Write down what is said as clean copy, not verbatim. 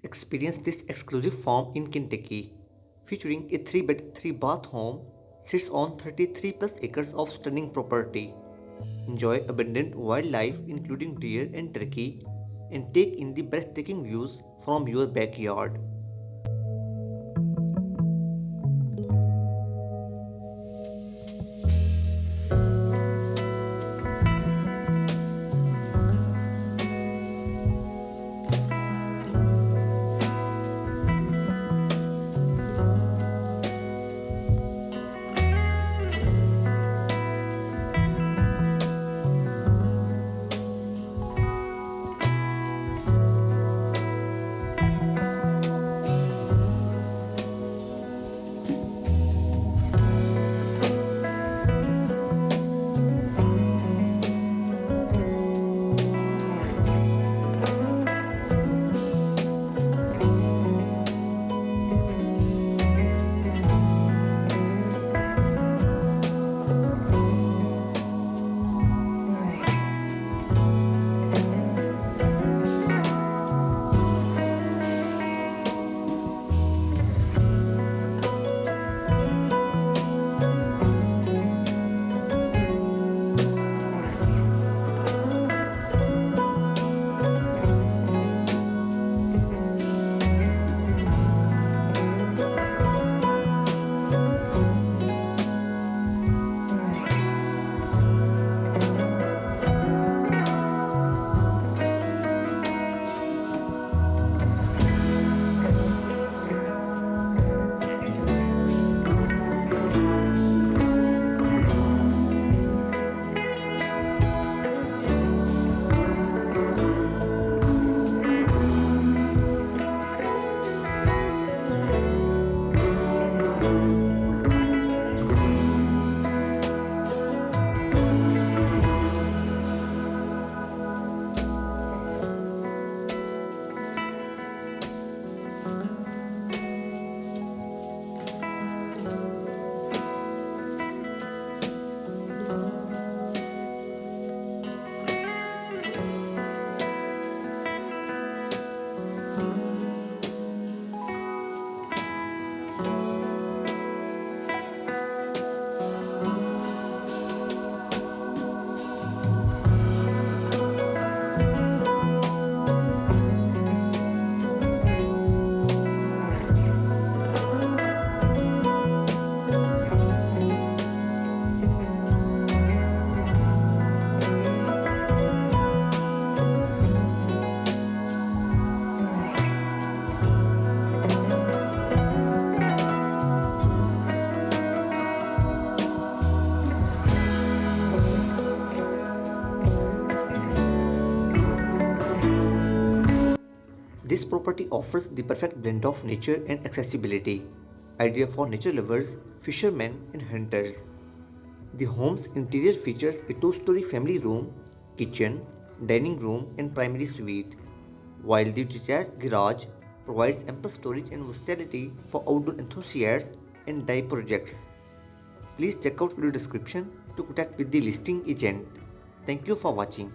Experience this exclusive farm in Kentucky, featuring a 3-bed, 3-bath home, sits on 33 plus acres of stunning property. Enjoy abundant wildlife including deer and turkey, and take in the breathtaking views from your backyard. This property offers the perfect blend of nature and accessibility, ideal for nature lovers, fishermen, and hunters. The home's interior features a two-story family room, kitchen, dining room, and primary suite, while the detached garage provides ample storage and versatility for outdoor enthusiasts and day projects. Please check out the description to contact with the listing agent. Thank you for watching.